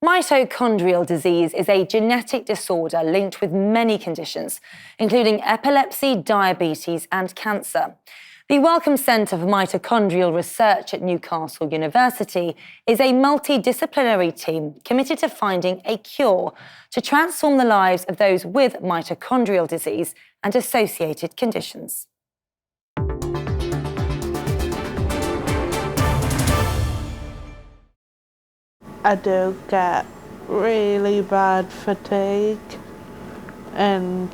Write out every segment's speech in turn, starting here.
Mitochondrial disease is a genetic disorder linked with many conditions, including epilepsy, diabetes, and cancer. The Wellcome Centre for Mitochondrial Research at Newcastle University is a multidisciplinary team committed to finding a cure to transform the lives of those with mitochondrial disease and associated conditions. I do get really bad fatigue and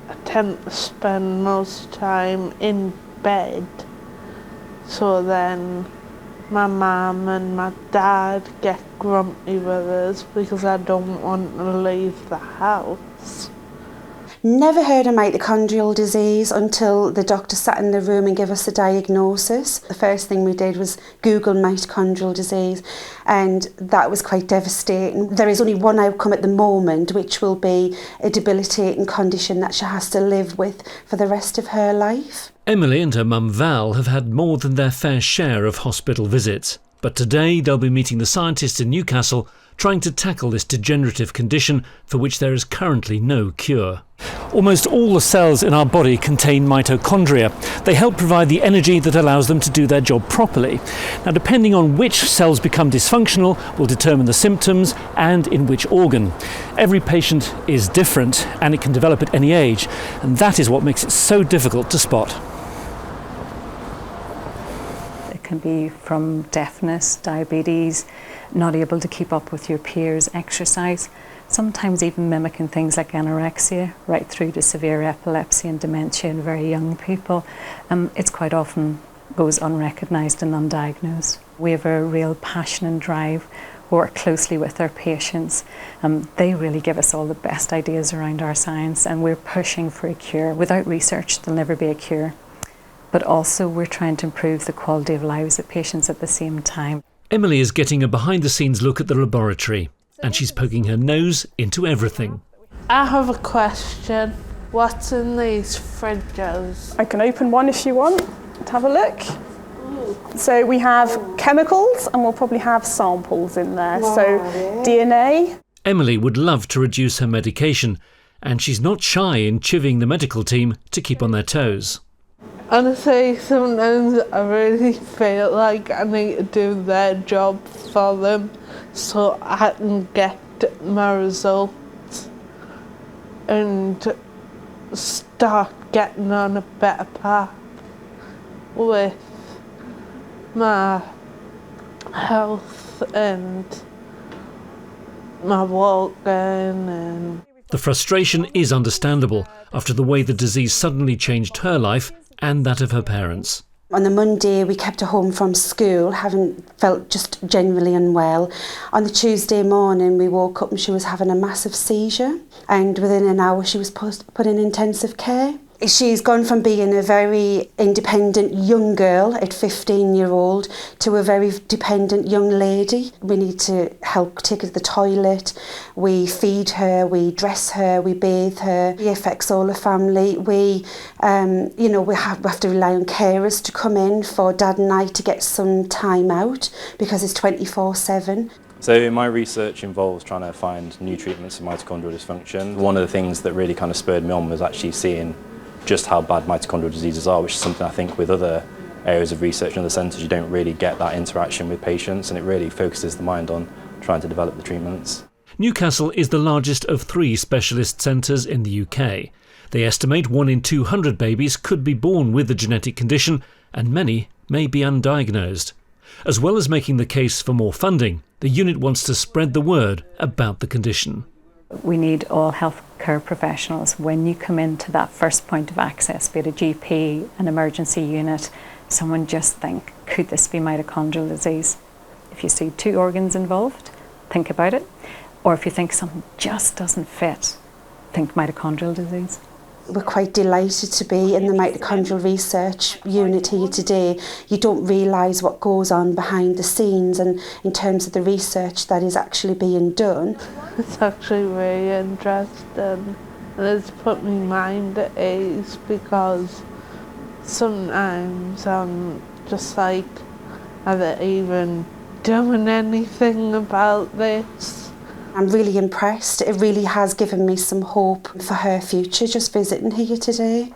I tend to spend most time in bed, so then my mum and my dad get grumpy with us because I don't want to leave the house. Never heard of mitochondrial disease until the doctor sat in the room and gave us a diagnosis. The first thing we did was Google mitochondrial disease, and that was quite devastating. There is only one outcome at the moment, which will be a debilitating condition that she has to live with for the rest of her life. Emily and her mum Val have had more than their fair share of hospital visits, but today they'll be meeting the scientists in Newcastle trying to tackle this degenerative condition for which there is currently no cure. Almost all the cells in our body contain mitochondria. They help provide the energy that allows them to do their job properly. Now, depending on which cells become dysfunctional will determine the symptoms and in which organ. Every patient is different and it can develop at any age, and that is what makes it so difficult to spot. It can be from deafness, diabetes, not able to keep up with your peers' exercise, sometimes even mimicking things like anorexia, right through to severe epilepsy and dementia in very young people. It's quite often goes unrecognised and undiagnosed. We have a real passion and drive. We work closely with our patients. They really give us all the best ideas around our science, and we're pushing for a cure. Without research, there'll never be a cure. But also we're trying to improve the quality of lives of patients at the same time. Emily is getting a behind-the-scenes look at the laboratory, and she's poking her nose into everything. I have a question. What's in these fridges? I can open one if you want to have a look. So we have chemicals and we'll probably have samples in there. Wow. So DNA. Emily would love to reduce her medication, and she's not shy in chivying the medical team to keep on their toes. Honestly, sometimes I really feel like I need to do their job for them so I can get my results and start getting on a better path with my health and my walking and... The frustration is understandable after the way the disease suddenly changed her life and that of her parents. On the Monday, we kept her home from school, having felt just generally unwell. On the Tuesday morning, we woke up and she was having a massive seizure, and within an hour she was put in intensive care. She's gone from being a very independent young girl at 15-year-old to a very dependent young lady. We need to help take her to the toilet. We feed her, we dress her, we bathe her. It affects all the family. We have to rely on carers to come in for Dad and I to get some time out because it's 24/7. So my research involves trying to find new treatments for mitochondrial dysfunction. One of the things that really kind of spurred me on was actually seeing just how bad mitochondrial diseases are, which is something I think with other areas of research and other centres you don't really get that interaction with patients, and it really focuses the mind on trying to develop the treatments. Newcastle is the largest of 3 specialist centres in the UK. They estimate 1 in 200 babies could be born with the genetic condition, and many may be undiagnosed. As well as making the case for more funding, the unit wants to spread the word about the condition. We need all healthcare professionals, when you come into that first point of access, be it a GP, an emergency unit, someone just think, could this be mitochondrial disease? If you see 2 organs involved, think about it. Or if you think something just doesn't fit, think mitochondrial disease. We're quite delighted to be in the Mitochondrial Research unit here today. You don't realise what goes on behind the scenes and in terms of the research that is actually being done. It's actually really interesting, and it's put my mind at ease because sometimes I'm just like, have it even doing anything about this. I'm really impressed. It really has given me some hope for her future just visiting here today.